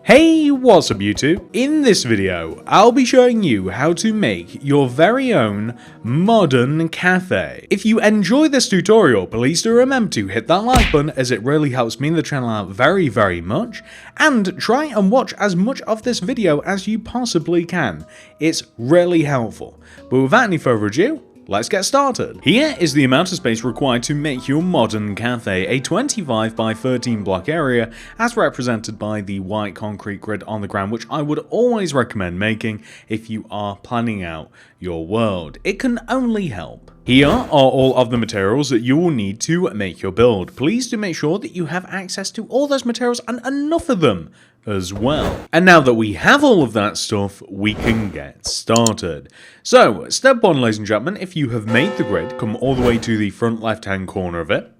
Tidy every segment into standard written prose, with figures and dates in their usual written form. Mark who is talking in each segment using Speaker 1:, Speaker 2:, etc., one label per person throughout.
Speaker 1: Hey, what's up YouTube? In this video, I'll be showing you how to make your very own modern cafe. If you enjoy this tutorial, please do remember to hit that like button as it really helps me and the channel out very much, and try and watch as much of this video as you possibly can. It's really helpful. But without any further ado, let's get started. Here is the amount of space required to make your modern cafe, a 25 by 13 block area as represented by the white concrete grid on the ground, which I would always recommend making if you are planning out your world. It can only help. Here are all of the materials that you will need to make your build. Please do make sure that you have access to all those materials and enough of them as well. And now that we have all of that stuff, we can get started. So, step one, ladies and gentlemen, if you have made the grid, come all the way to the front left-hand corner of it.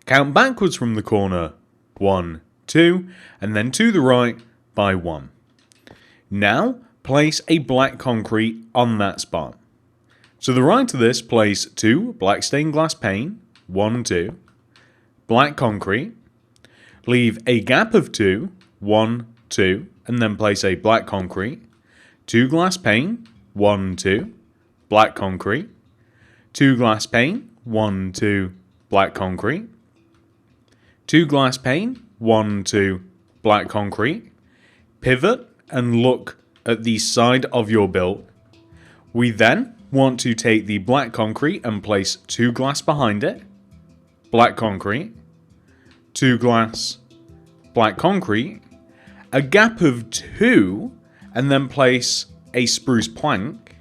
Speaker 1: Count backwards from the corner, 1, 2, and then to the right by 1. Now, place a black concrete on that spot. To the right of this, place 2 black stained glass pane, 1, 2, black concrete, leave a gap of 2, 1, 2, and then place a black concrete, 2 glass pane, 1, 2, black concrete, 2 glass pane, 1, 2, black concrete, 2 glass pane, 1, 2, black concrete, pivot and look at the side of your build. We then want to take the black concrete and place 2 glass behind it, black concrete, 2 glass, black concrete, a gap of 2, and then place a spruce plank.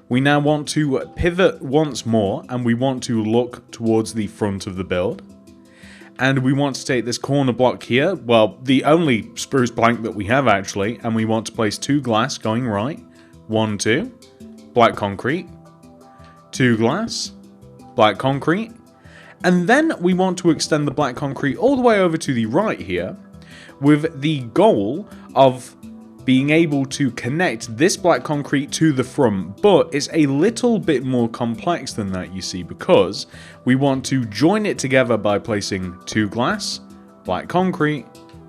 Speaker 1: We now want to pivot once more, and we want to look towards the front of the build. And we want to take this corner block here, well, the only spruce plank that we have actually, and we want to place 2 glass going right, 1, 2, black concrete, 2 glass, black concrete, and then we want to extend the black concrete all the way over to the right here, with the goal of being able to connect this black concrete to the front, but it's a little bit more complex than that, you see, because we want to join it together by placing 2 glass, black concrete,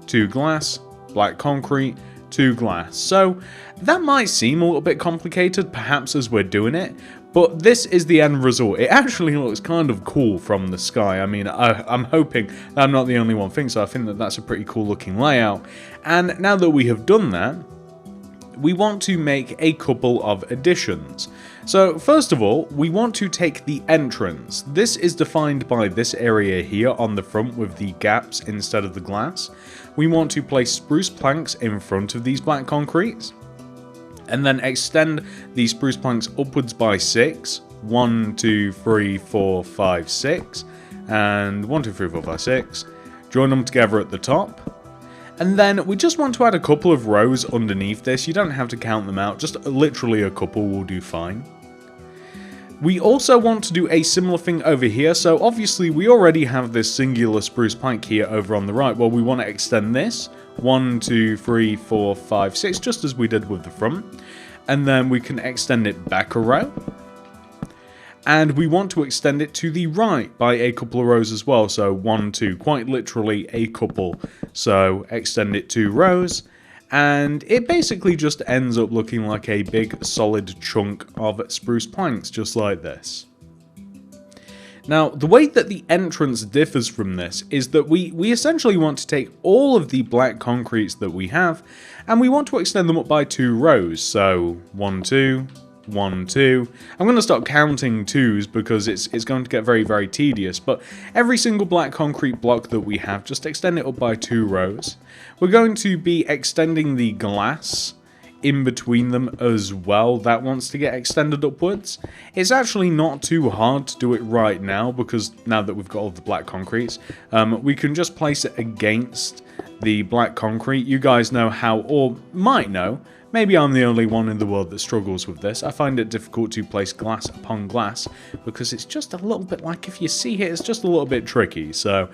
Speaker 1: 2 glass, black concrete, 2 glass. So that might seem a little bit complicated, perhaps as we're doing it, but this is the end result. It actually looks kind of cool from the sky. I mean, I'm hoping that I'm not the only one thinks so. I think that that's a pretty cool looking layout. And now that we have done that, we want to make a couple of additions. So first of all, we want to take the entrance. This is defined by this area here on the front with the gaps instead of the glass. We want to place spruce planks in front of these black concretes, and then extend the spruce planks upwards by 6. 1, 2, 3, 4, 5, 6. And 1, 2, 3, 4, 5, 6. Join them together at the top. And then we just want to add a couple of rows underneath this. You don't have to count them out, just literally a couple will do fine. We also want to do a similar thing over here. So obviously we already have this singular spruce plank here over on the right. Well, we want to extend this. 1, 2, 3, 4, 5, 6, just as we did with the front. And then we can extend it back a row. And we want to extend it to the right by a couple of rows as well. So 1, 2, quite literally a couple. So extend it 2 rows. And it basically just ends up looking like a big solid chunk of spruce planks, just like this. Now, the way that the entrance differs from this is that we essentially want to take all of the black concretes that we have, and we want to extend them up by 2 rows. So 1, 2, 1, 2. I'm going to stop counting 2s because it's going to get very tedious, but every single black concrete block that we have, just extend it up by 2 rows. We're going to be extending the glass in between them as well. That wants to get extended upwards. It's actually not too hard to do it right now, because now that we've got all the black concretes, we can just place it against the black concrete. You guys know how, or might know, maybe I'm the only one in the world that struggles with this. I find it difficult to place glass upon glass because it's just a little bit like, if you see here, it's just a little bit tricky. So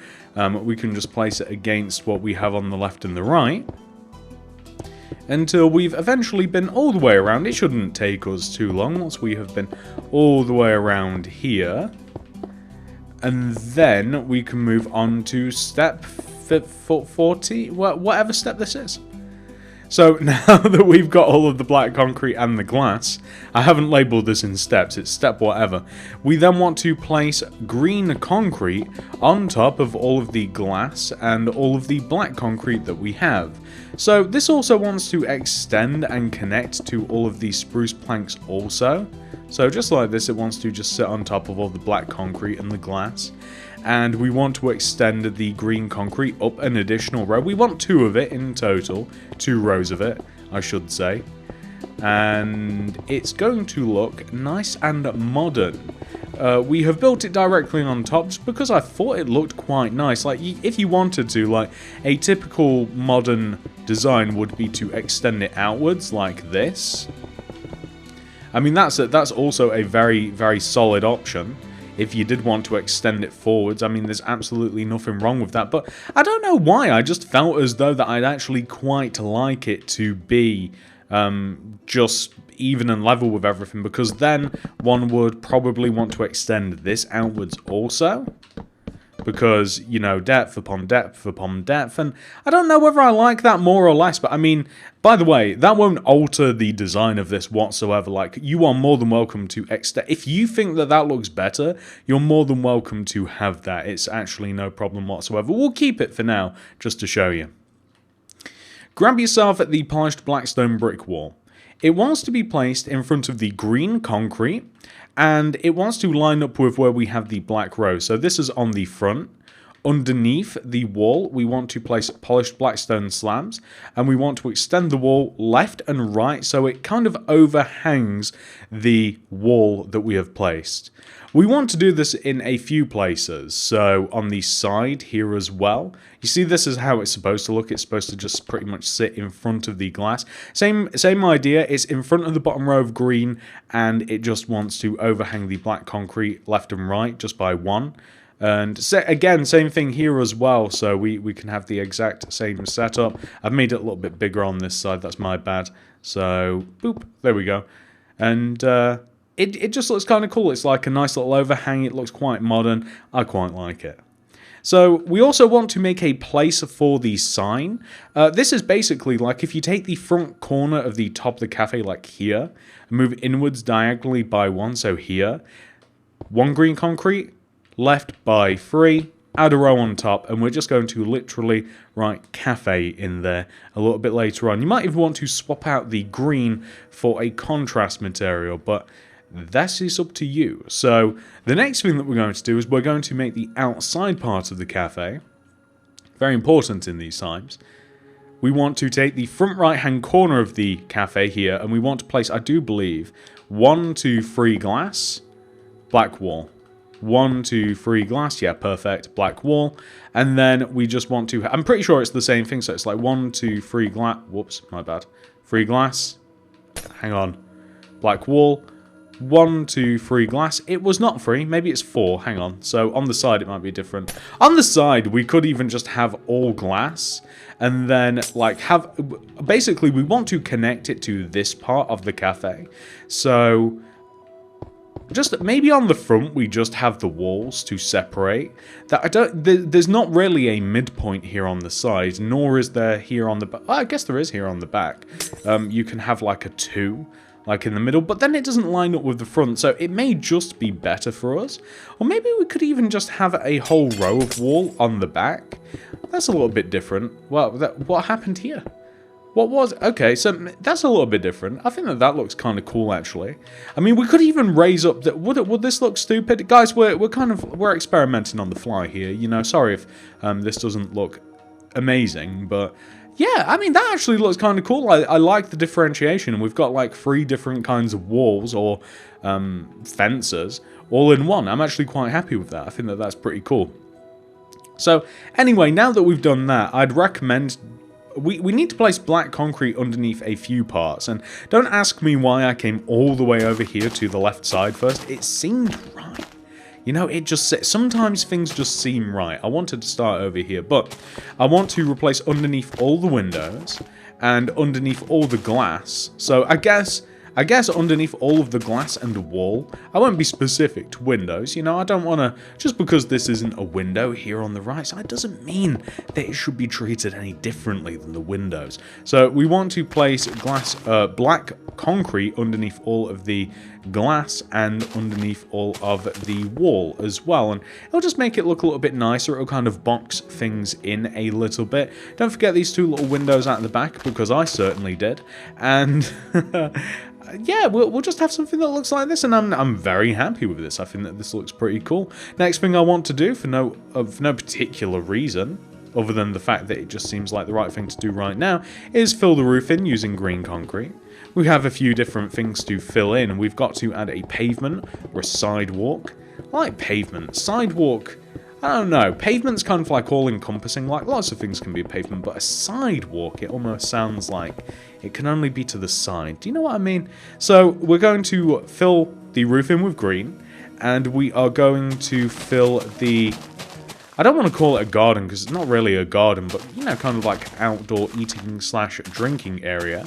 Speaker 1: we can just place it against what we have on the left and the right until we've eventually been all the way around. It shouldn't take us too long once we have been all the way around here. And then we can move on to step 40, whatever step this is. So now that we've got all of the black concrete and the glass, I haven't labelled this in steps, it's step whatever. We then want to place green concrete on top of all of the glass and all of the black concrete that we have. So this also wants to extend and connect to all of these spruce planks also. So just like this, it wants to just sit on top of all the black concrete and the glass. And we want to extend the green concrete up an additional row. We want 2 of it in total, 2 rows of it, I should say. And it's going to look nice and modern. We have built it directly on top just because I thought it looked quite nice. Like, if you wanted to, like, a typical modern design would be to extend it outwards like this. I mean, that's also a very, very solid option. If you did want to extend it forwards, I mean, there's absolutely nothing wrong with that. But I don't know why, I just felt as though that I'd actually quite like it to be just even and level with everything, because then one would probably want to extend this outwards also. Because, you know, depth upon depth upon depth, and I don't know whether I like that more or less, but I mean, by the way, that won't alter the design of this whatsoever. Like, you are more than welcome to extend. If you think that that looks better, you're more than welcome to have that. It's actually no problem whatsoever. We'll keep it for now, just to show you. Grab yourself at the polished blackstone brick wall. It wants to be placed in front of the green concrete, and it wants to line up with where we have the black row. So this is on the front. Underneath the wall, we want to place polished blackstone slabs, and we want to extend the wall left and right so it kind of overhangs the wall that we have placed. We want to do this in a few places, so on the side here as well. You see, this is how it's supposed to look. It's supposed to just pretty much sit in front of the glass. Same idea, it's in front of the bottom row of green, and it just wants to overhang the black concrete left and right just by 1. And again, same thing here as well, so we can have the exact same setup. I've made it a little bit bigger on this side, that's my bad. So, boop, there we go. And it just looks kind of cool. It's like a nice little overhang, it looks quite modern. I quite like it. So we also want to make a place for the sign. This is basically like if you take the front corner of the top of the cafe, like here, and move inwards diagonally by 1, so here, 1 green concrete, left by 3, add a row on top, and we're just going to literally write cafe in there a little bit later on. You might even want to swap out the green for a contrast material, but that is up to you. So the next thing that we're going to do is we're going to make the outside part of the cafe. Very important in these times. We want to take the front right hand corner of the cafe here, and we want to place, I do believe, 1, 2, 3 glass, black wall. 1, 2, 3 glass, yeah, perfect, black wall. And then we just want to, I'm pretty sure it's the same thing, so it's like 1, 2, 3 glass, whoops, my bad. 3 glass, hang on, black wall. 1, 2, 3 glass. It was not 3, maybe it's 4, hang on. So on the side it might be different. On the side we could even just have all glass, and then like have, basically we want to connect it to this part of the cafe. So just maybe on the front we just have the walls to separate. That there's not really a midpoint here on the side, nor is there here on the back. I guess there is here on the back. You can have like a 2 like in the middle, but then it doesn't line up with the front, so it may just be better for us. Or maybe we could even just have a whole row of wall on the back. That's a little bit different. Well, what happened here? What was... Okay, so that's a little bit different. I think that looks kind of cool, actually. I mean, we could even raise up... Would this look stupid? Guys, we're experimenting on the fly here, you know. Sorry if this doesn't look amazing, but... Yeah, I mean, that actually looks kind of cool. I like the differentiation. We've got like 3 different kinds of walls or fences all in one. I'm actually quite happy with that. I think that that's pretty cool. So anyway, now that we've done that, I'd recommend... We need to place black concrete underneath a few parts. And don't ask me why I came all the way over here to the left side first. It seemed right. You know, it just... Sometimes things just seem right. I wanted to start over here, but I want to replace underneath all the windows and underneath all the glass. So I guess I guess underneath all of the glass and wall. I won't be specific to windows, you know, I don't want to, just because this isn't a window here on the right side doesn't mean that it should be treated any differently than the windows. So we want to place black concrete underneath all of the glass and underneath all of the wall as well, and it'll just make it look a little bit nicer. It'll kind of box things in a little bit. Don't forget these two little windows out the back, because I certainly did, and yeah, we'll just have something that looks like this, and I'm very happy with this. I think that this looks pretty cool. Next thing I want to do, for no particular reason, other than the fact that it just seems like the right thing to do right now, is fill the roof in using green concrete. We have a few different things to fill in. We've got to add a pavement or a sidewalk. I like pavement. Sidewalk, I don't know. Pavement's kind of like all-encompassing. Like, lots of things can be a pavement, but a sidewalk, it almost sounds like it can only be to the side. Do you know what I mean? So we're going to fill the roof in with green, and we are going to fill the... I don't want to call it a garden, because it's not really a garden, but, you know, kind of like outdoor eating / drinking area.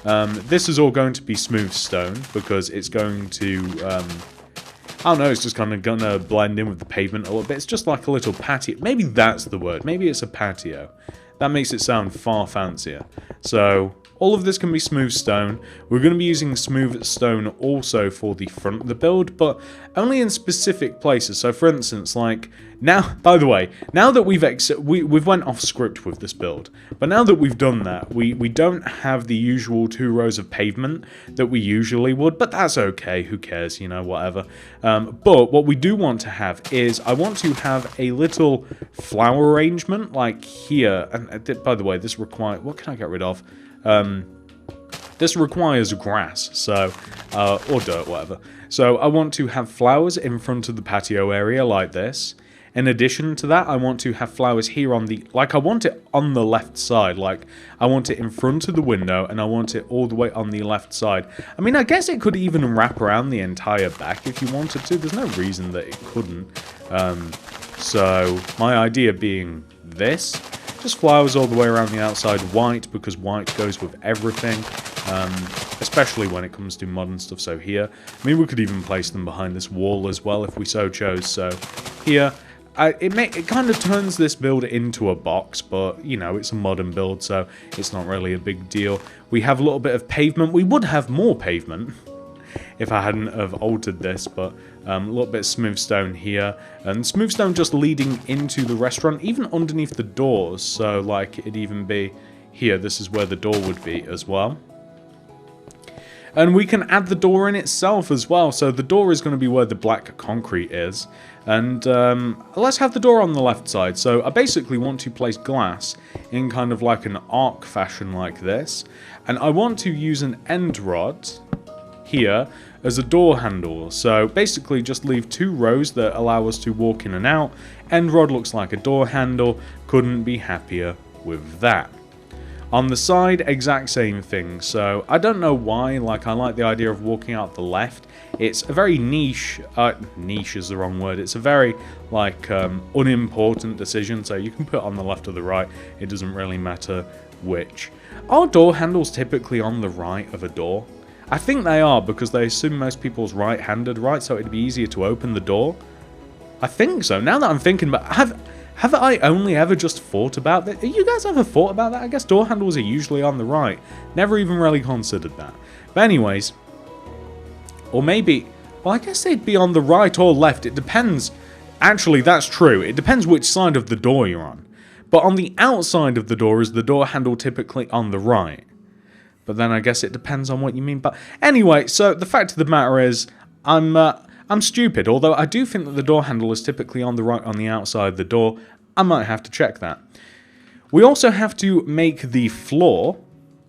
Speaker 1: This is all going to be smooth stone, because it's going to, I don't know, it's just kind of going to blend in with the pavement a little bit. It's just like a little patio. Maybe that's the word. Maybe it's a patio. That makes it sound far fancier. So all of this can be smooth stone. We're going to be using smooth stone also for the front of the build, but only in specific places. So for instance, like now, by the way, now that we've went off script with this build, but now that we've done that, we don't have the usual 2 rows of pavement that we usually would, but that's okay. Who cares, you know, whatever. But what we do want to have is, I want to have a little flower arrangement like here. And by the way, this requires, what can I get rid of? This requires grass, so, or dirt, whatever. So I want to have flowers in front of the patio area like this. In addition to that, I want to have flowers here on the, like I want it on the left side, like I want it in front of the window, and I want it all the way on the left side. I mean, I guess it could even wrap around the entire back if you wanted to. There's no reason that it couldn't. So my idea being this. Just flowers all the way around the outside, white, because white goes with everything, especially when it comes to modern stuff. So here, I mean, we could even place them behind this wall as well if we so chose. So here, it kind of turns this build into a box, but, you know, it's a modern build, so it's not really a big deal. We have a little bit of pavement. We would have more pavement if I hadn't have altered this, but a little bit of smooth stone here, and smooth stone just leading into the restaurant, even underneath the doors, so like it'd even be here. This is where the door would be as well. And we can add the door in itself as well, so the door is going to be where the black concrete is, and let's have the door on the left side. So I basically want to place glass in kind of like an arc fashion like this, and I want to use an end rod here as a door handle. So basically just leave 2 rows that allow us to walk in and out. End rod looks like a door handle. Couldn't be happier with that. On the side, exact same thing. So I don't know why, like I like the idea of walking out the left. It's a very niche is the wrong word. It's a very like unimportant decision, so you can put it on the left or the right. It doesn't really matter which. Are door handles typically on the right of a door? I think they are, because they assume most people's right-handed, right? So it'd be easier to open the door. I think so. Now that I'm thinking about, have I only ever just thought about that? You guys ever thought about that? I guess door handles are usually on the right. Never even really considered that. But anyways, or maybe, well, I guess they'd be on the right or left. It depends. Actually, that's true. It depends which side of the door you're on. But on the outside of the door, is the door handle typically on the right? But then I guess it depends on what you mean. But anyway, so the fact of the matter is, I'm stupid. Although I do think that the door handle is typically on the right on the outside of the door. I might have to check that. We also have to make the floor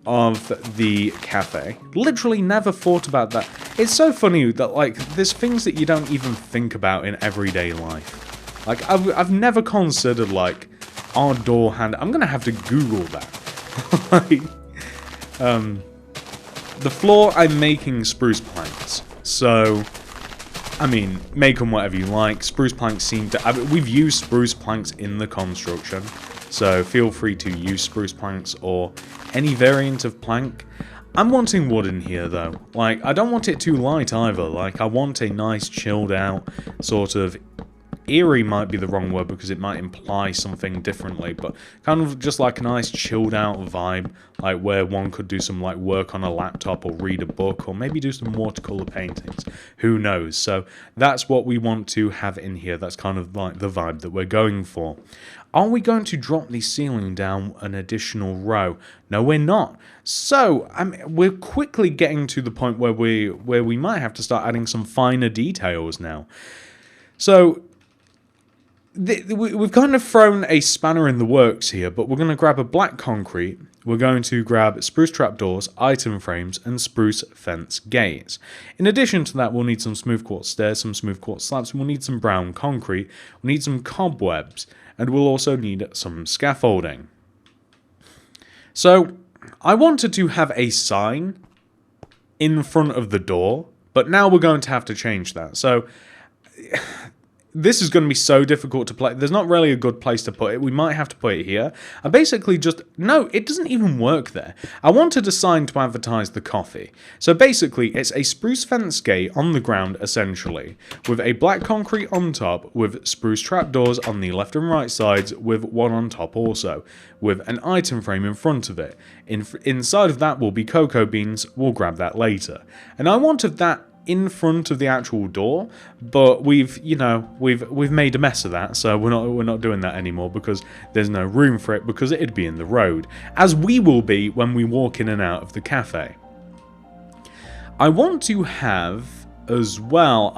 Speaker 1: of the cafe. Literally never thought about that. It's so funny that, like, there's things that you don't even think about in everyday life. Like, I've never considered, like, our door handle. I'm gonna have to Google that. Like, the floor, I'm making spruce planks, so, I mean, make them whatever you like. Spruce planks seem to, we've used spruce planks in the construction, so feel free to use spruce planks or any variant of plank. I'm wanting wood in here though. Like, I don't want it too light either. Like, I want a nice chilled out sort of... Eerie might be the wrong word because it might imply something differently, but kind of just like a nice chilled out vibe, like where one could do some like work on a laptop or read a book or maybe do some watercolor paintings. Who knows? So that's what we want to have in here. That's kind of like the vibe that we're going for. Are we going to drop the ceiling down an additional row? No, we're not. So we're quickly getting to the point where we might have to start adding some finer details now. So we've kind of thrown a spanner in the works here, but we're going to grab a black concrete, we're going to grab spruce trapdoors, item frames, and spruce fence gates. In addition to that, we'll need some smooth quartz stairs, some smooth quartz slabs, we'll need some brown concrete, we'll need some cobwebs, and we'll also need some scaffolding. So, I wanted to have a sign in front of the door, but now we're going to have to change that. So... This is going to be so difficult to play. There's not really a good place to put it. We might have to put it here. I basically just... No, it doesn't even work there. I wanted a sign to advertise the coffee. So basically, it's a spruce fence gate on the ground, essentially, with a black concrete on top, with spruce trapdoors on the left and right sides, with one on top also, with an item frame in front of it. Inside of that will be cocoa beans. We'll grab that later. And I wanted that in front of the actual door, but we've made a mess of that, so we're not doing that anymore because there's no room for it, because it'd be in the road, as we will be when we walk in and out of the cafe. I want to have as well,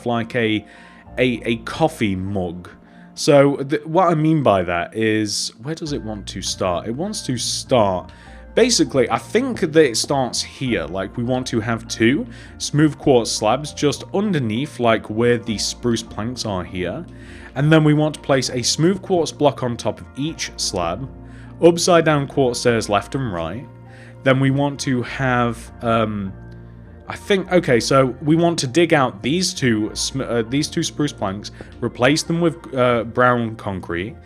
Speaker 1: like a coffee mug. So what I mean by that is, where does it want to start? It wants to start... Basically, I think that it starts here. Like, we want to have 2 smooth quartz slabs just underneath, like where the spruce planks are here. And then we want to place a smooth quartz block on top of each slab, upside down quartz stairs left and right. Then we want to have, okay, so we want to dig out these two spruce planks, replace them with brown concrete,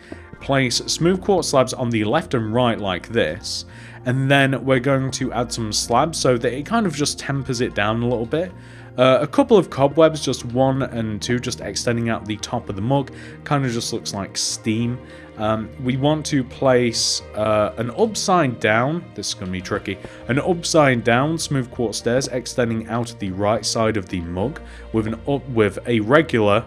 Speaker 1: place smooth quartz slabs on the left and right like this, and then we're going to add some slabs so that it kind of just tempers it down a little bit. A couple of cobwebs, just 1 and 2, just extending out the top of the mug, kind of just looks like steam. We want to place an upside down, this is going to be tricky, an upside down smooth quartz stairs extending out the right side of the mug with a regular...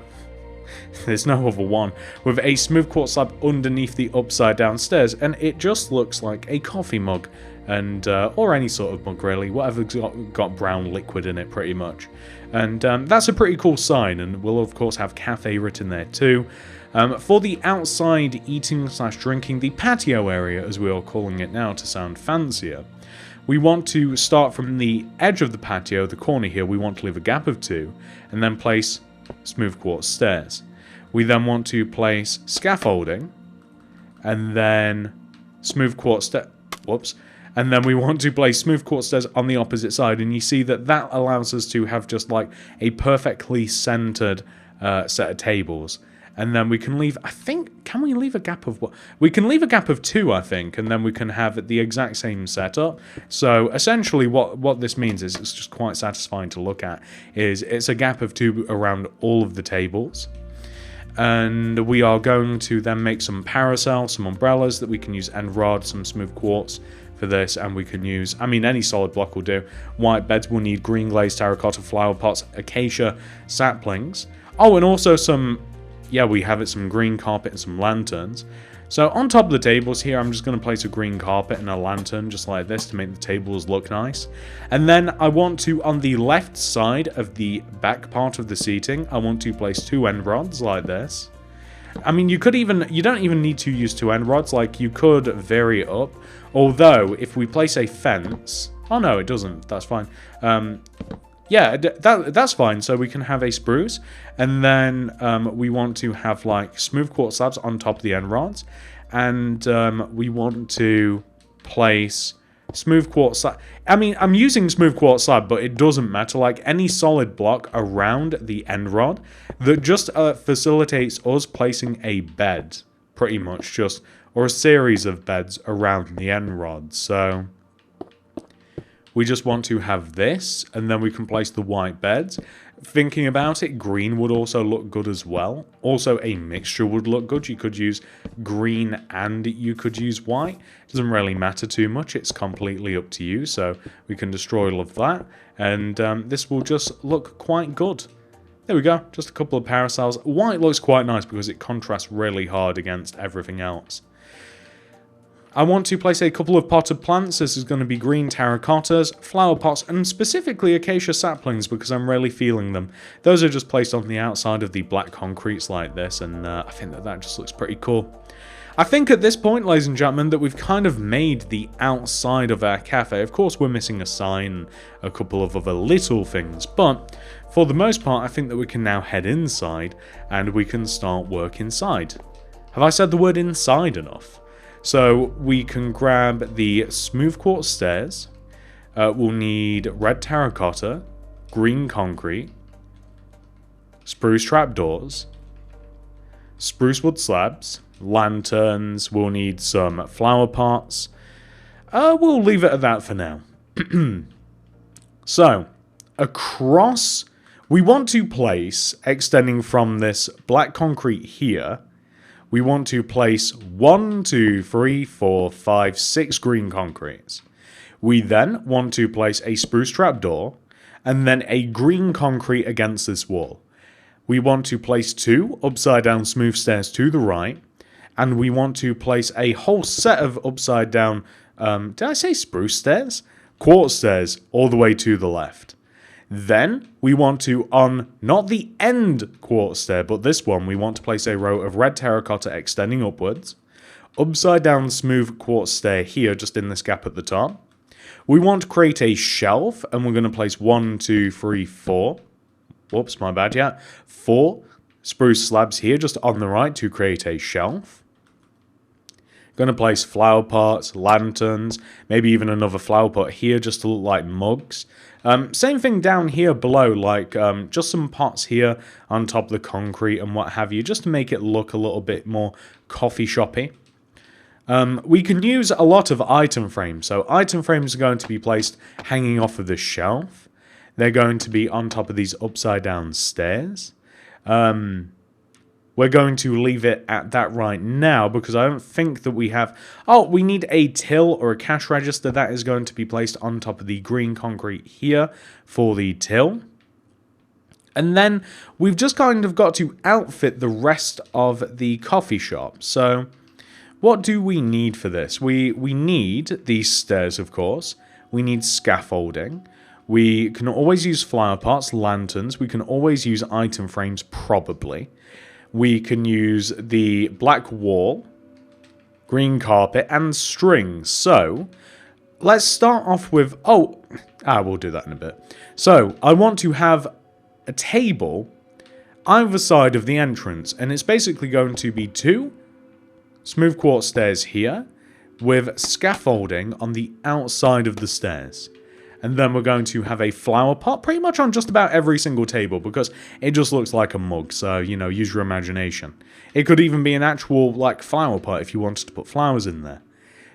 Speaker 1: There's no other one, with a smooth quartz slab underneath the upside down stairs, and it just looks like a coffee mug, and or any sort of mug really, whatever's got brown liquid in it pretty much. And that's a pretty cool sign, and we'll of course have cafe written there too. For the outside eating/drinking, the patio area as we are calling it now to sound fancier, we want to start from the edge of the patio, the corner here, we want to leave a gap of 2, and then place smooth quartz stairs. We then want to place scaffolding, and then smooth quartz and then we want to place smooth quartz stairs on the opposite side, and you see that allows us to have just like a perfectly centered set of tables. And then we can leave, I think, can we leave a gap of what? We can leave a gap of 2, I think, and then we can have the exact same setup. So essentially what this means is, it's just quite satisfying to look at, is it's a gap of 2 around all of the tables. And we are going to then make some parasols, some umbrellas that we can use end rod, some smooth quartz for this, and we can use, I mean, any solid block will do. White beds will need green glazed terracotta flower pots, acacia saplings. Oh, and also some... Yeah, we have it, some green carpet and some lanterns. So on top of the tables here, I'm just going to place a green carpet and a lantern just like this to make the tables look nice. And then I want to, on the left side of the back part of the seating, I want to place 2 end rods like this. I mean, you don't even need to use 2 end rods, like you could vary it up. Although, if we place a fence... Oh no, it doesn't, that's fine. Yeah, that's fine. So we can have a spruce, and then we want to have like smooth quartz slabs on top of the end rods, and we want to place smooth quartz slab. I mean, I'm using smooth quartz slab, but it doesn't matter. Like any solid block around the end rod that just facilitates us placing a bed, pretty much just, or a series of beds around the end rod. So we just want to have this, and then we can place the white beds. Thinking about it, green would also look good as well. Also, a mixture would look good. You could use green and you could use white. It doesn't really matter too much. It's completely up to you. So we can destroy all of that. And this will just look quite good. There we go. Just a couple of parasols. White looks quite nice because it contrasts really hard against everything else. I want to place a couple of potted plants. This is going to be green terracottas, flower pots, and specifically acacia saplings because I'm really feeling them. Those are just placed on the outside of the black concretes like this, and I think that just looks pretty cool. I think at this point, ladies and gentlemen, that we've kind of made the outside of our cafe. Of course, we're missing a sign and a couple of other little things, but for the most part, I think that we can now head inside and we can start work inside. Have I said the word inside enough? So we can grab the smooth quartz stairs. We'll need red terracotta, green concrete, spruce trapdoors, spruce wood slabs, lanterns. We'll need some flower pots. We'll leave it at that for now. So, across, we want to place, extending from this black concrete here, we want to place 1, 2, 3, 4, 5, 6 green concretes. We then want to place a spruce trapdoor and then a green concrete against this wall. We want to place 2 upside down smooth stairs to the right, and we want to place a whole set of upside down, did I say spruce stairs? Quartz stairs all the way to the left. Then we want to, on not the end quartz stair, but this one, we want to place a row of red terracotta extending upwards. Upside down smooth quartz stair here, just in this gap at the top. We want to create a shelf, and we're going to place 1, 2, 3, 4. Whoops, my bad, yeah. 4 spruce slabs here, just on the right, to create a shelf. Going to place flower pots, lanterns, maybe even another flower pot here just to look like mugs. Same thing down here below, like just some pots here on top of the concrete and what have you, just to make it look a little bit more coffee shoppy. We can use a lot of item frames. So item frames are going to be placed hanging off of the shelf. They're going to be on top of these upside down stairs. We're going to leave it at that right now because I don't think that we have... Oh, we need a till or a cash register. That is going to be placed on top of the green concrete here for the till. And then we've just kind of got to outfit the rest of the coffee shop. So what do we need for this? We need these stairs, of course. We need scaffolding. We can always use flower pots, lanterns. We can always use item frames, probably. We can use the black wall, green carpet, and string. So, let's start off with... we'll do that in a bit. So, I want to have a table either side of the entrance, and it's basically going to be 2 smooth quartz stairs here with scaffolding on the outside of the stairs. And then we're going to have a flower pot pretty much on just about every single table because it just looks like a mug. So, you know, use your imagination. It could even be an actual, like, flower pot if you wanted to put flowers in there.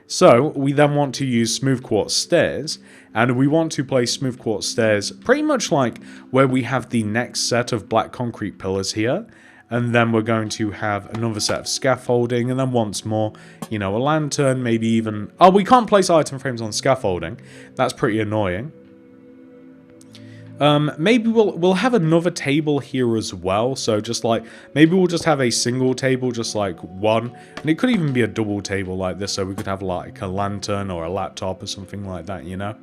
Speaker 1: So, we then want to use smooth quartz stairs. And we want to place smooth quartz stairs pretty much like where we have the next set of black concrete pillars here. And then we're going to have another set of scaffolding, and then once more, you know, a lantern, maybe even... Oh, we can't place item frames on scaffolding. That's pretty annoying. Maybe we'll have another table here as well. So just like, maybe we'll just have a single table, just like one. And it could even be a double table like this, so we could have like a lantern or a laptop or something like that, you know?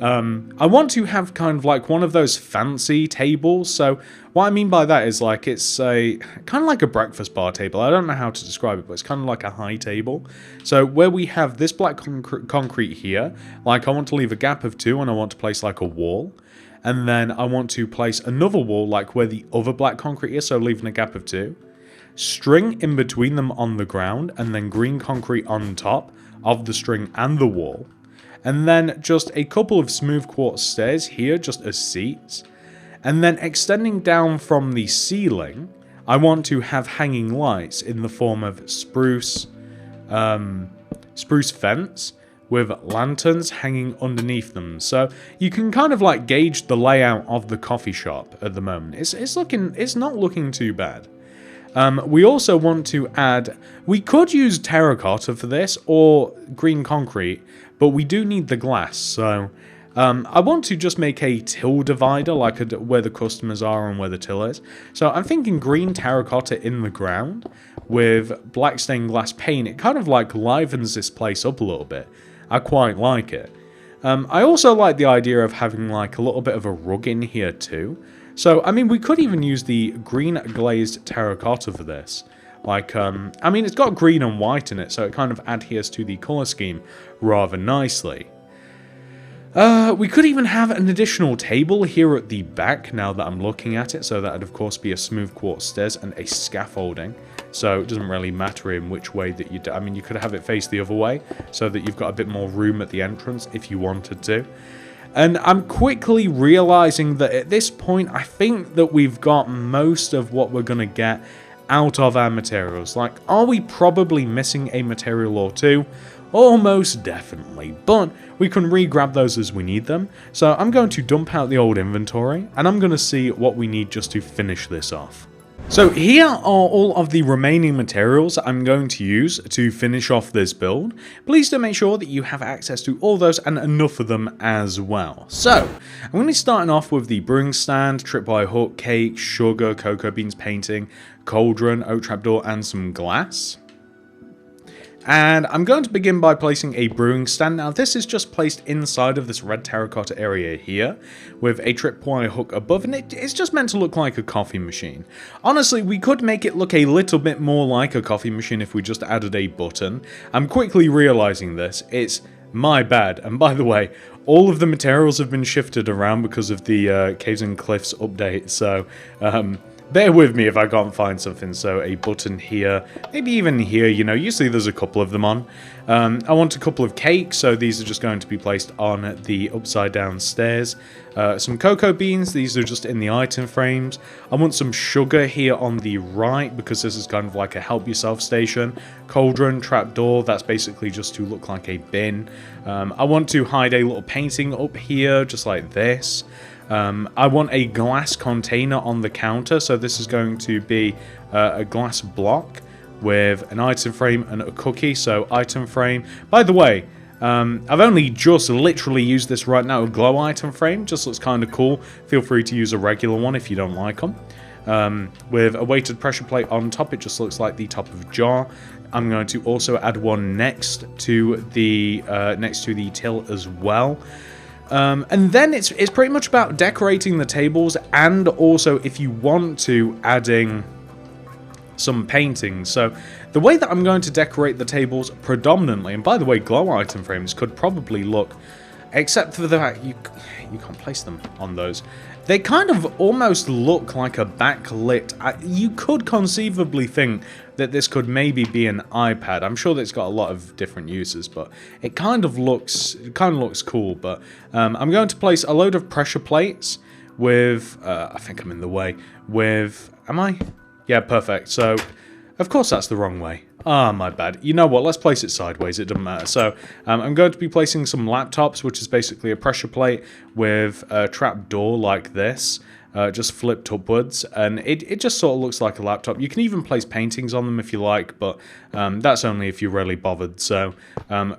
Speaker 1: I want to have kind of like one of those fancy tables. So what I mean by that is like it's a kind of like a breakfast bar table. I don't know how to describe it, but it's kind of like a high table. So where we have this black concrete here, like I want to leave a gap of 2 and I want to place like a wall. And then I want to place another wall like where the other black concrete is, so leaving a gap of 2. String in between them on the ground and then green concrete on top of the string and the wall. And then just a couple of smooth quartz stairs here, just as seats. And then extending down from the ceiling, I want to have hanging lights in the form of spruce fence with lanterns hanging underneath them. So you can kind of like gauge the layout of the coffee shop at the moment. It's not looking too bad. We also want to add, we could use terracotta for this or green concrete, but we do need the glass. So I want to just make a till divider, like where the customers are and where the till is. So I'm thinking green terracotta in the ground with black stained glass paint. It kind of like livens this place up a little bit. I quite like it. I also like the idea of having like a little bit of a rug in here too. So, I mean, we could even use the green glazed terracotta for this. Like, I mean, it's got green and white in it, so it kind of adheres to the color scheme rather nicely. We could even have an additional table here at the back now that I'm looking at it. So that would, of course, be a smooth quartz stairs and a scaffolding. So it doesn't really matter in which way that you do. I mean, you could have it face the other way so that you've got a bit more room at the entrance if you wanted to. And I'm quickly realizing that at this point, I think that we've got most of what we're going to get out of our materials. Like, are we probably missing a material or two? Almost definitely, but we can re-grab those as we need them. So I'm going to dump out the old inventory, and I'm going to see what we need just to finish this off. So here are all of the remaining materials I'm going to use to finish off this build. Please do make sure that you have access to all those and enough of them as well. So I'm going to be starting off with the brewing stand, tripwire hook, cake, sugar, cocoa beans painting, cauldron, oak trapdoor, and some glass. And I'm going to begin by placing a brewing stand. Now this is just placed inside of this red terracotta area here with a tripwire hook above, and it's just meant to look like a coffee machine. Honestly, we could make it look a little bit more like a coffee machine if we just added a button. I'm quickly realizing this. It's my bad. And by the way, all of the materials have been shifted around because of the Caves and Cliffs update, so bear with me if I can't find something. So a button here, maybe even here, you know, usually there's a couple of them on. I want a couple of cakes, so these are just going to be placed on the upside down stairs. Some cocoa beans, these are just in the item frames. I want some sugar here on the right because this is kind of like a help yourself station. Cauldron, trapdoor, that's basically just to look like a bin. I want to hide a little painting up here, just like this. I want a glass container on the counter, so this is going to be a glass block with an item frame and a cookie. So item frame, by the way, I've only just literally used this right now, a glow item frame, just looks kind of cool. Feel free to use a regular one if you don't like them. With a weighted pressure plate on top, it just looks like the top of a jar. I'm going to also add one next to the till as well. And then it's pretty much about decorating the tables, and also, if you want to, adding some paintings. So the way that I'm going to decorate the tables predominantly, and by the way, glow item frames could probably look, except for the fact you can't place them on those. They kind of almost look like a backlit. You could conceivably think that this could maybe be an iPad. I'm sure that it's got a lot of different uses, but it kind of looks cool. But I'm going to place a load of pressure plates with, I think I'm in the way, with, am I? Yeah, perfect. So, of course that's the wrong way. Ah, my bad. You know what, let's place it sideways, it doesn't matter. So, I'm going to be placing some laptops, which is basically a pressure plate with a trap door like this, just flipped upwards, and it just sort of looks like a laptop. You can even place paintings on them if you like, but that's only if you're really bothered. So,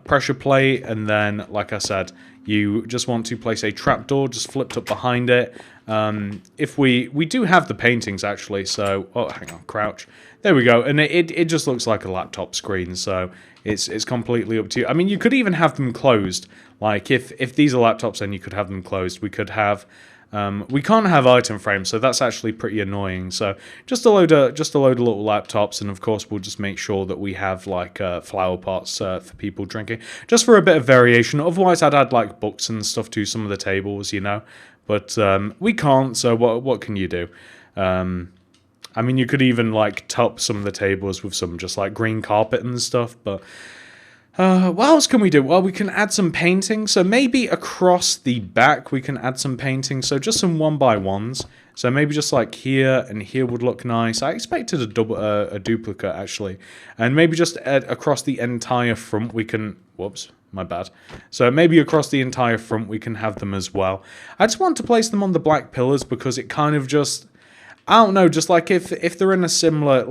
Speaker 1: pressure plate, and then, like I said, you just want to place a trapdoor just flipped up behind it. If we do have the paintings actually, so, oh, hang on, crouch. There we go, and it just looks like a laptop screen, so it's completely up to you. I mean, you could even have them closed. Like, if these are laptops, then you could have them closed. We could have, we can't have item frames, so that's actually pretty annoying. So just a load of little laptops, and of course we'll just make sure that we have like flower pots for people drinking, just for a bit of variation. Otherwise, I'd add like books and stuff to some of the tables, you know. But we can't, so what can you do? I mean, you could even like top some of the tables with some just like green carpet and stuff, but what else can we do? Well, we can add some paintings. So maybe across the back we can add some paintings. So just some 1x1s. So maybe just like here and here would look nice. I expected a duplicate actually. And maybe just across the entire front we can, whoops, My bad. So maybe across the entire front we can have them as well. I just want to place them on the black pillars because it kind of just... I don't know, just like if they're in a similar...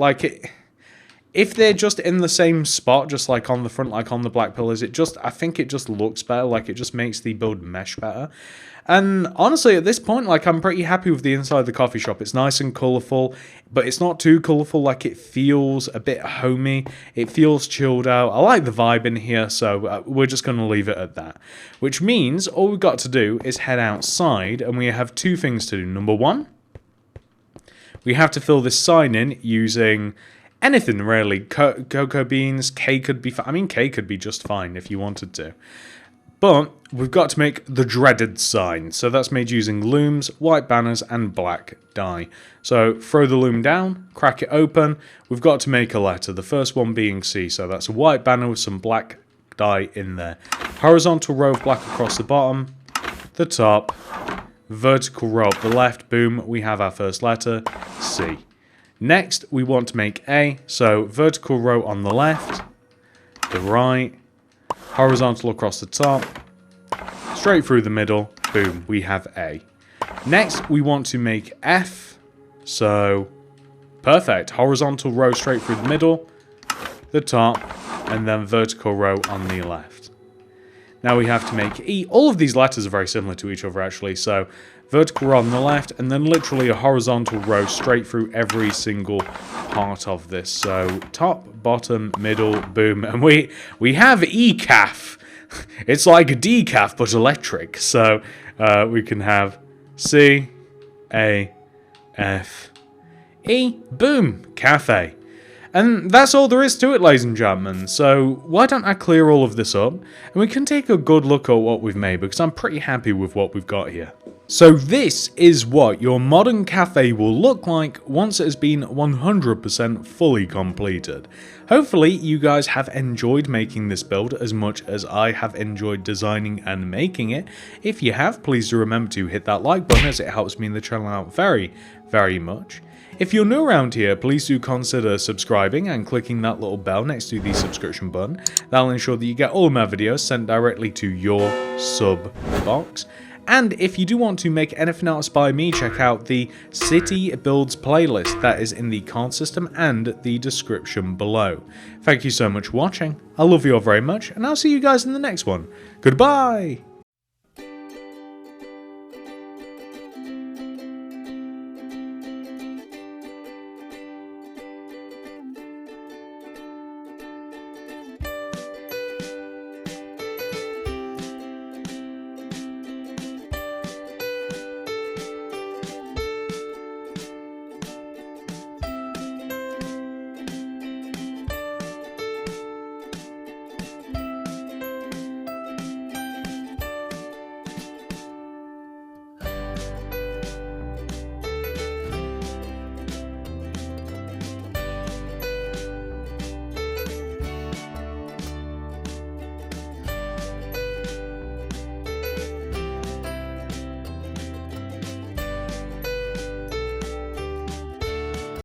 Speaker 1: If they're just in the same spot, just like on the front, like on the black pillars, I think it just looks better, like it just makes the build mesh better. And honestly, at this point, like I'm pretty happy with the inside of the coffee shop. It's nice and colourful, but it's not too colourful, like it feels a bit homey. It feels chilled out. I like the vibe in here, so we're just going to leave it at that. Which means all we've got to do is head outside, and we have two things to do. Number one, we have to fill this sign in using... anything really. Cocoa beans, K could be fine. I mean, K could be just fine if you wanted to. But we've got to make the dreaded sign. So that's made using looms, white banners, and black dye. So throw the loom down, crack it open. We've got to make a letter. The first one being C. So that's a white banner with some black dye in there. Horizontal row of black across the bottom, the top, vertical row up the left. Boom, we have our first letter, C. Next, we want to make A, so vertical row on the left, the right, horizontal across the top, straight through the middle, boom, we have A. Next, we want to make F, so perfect, horizontal row straight through the middle, the top, and then vertical row on the left. Now we have to make E. All of these letters are very similar to each other actually, so vertical row on the left, and then literally a horizontal row straight through every single part of this. So top, bottom, middle, boom, and we have ECAF. It's like a decaf but electric. So we can have C, A, F, E, boom, cafe. And that's all there is to it, ladies and gentlemen. So why don't I clear all of this up, and we can take a good look at what we've made, because I'm pretty happy with what we've got here. So this is what your modern cafe will look like once it has been 100% fully completed. Hopefully you guys have enjoyed making this build as much as I have enjoyed designing and making it. If you have, please do remember to hit that like button, as it helps me in the channel out very, very much. If you're new around here, please do consider subscribing and clicking that little bell next to the subscription button. That'll ensure that you get all of my videos sent directly to your sub box. And if you do want to make anything else by me, check out the City Builds playlist that is in the card system and the description below. Thank you so much for watching. I love you all very much, and I'll see you guys in the next one. Goodbye!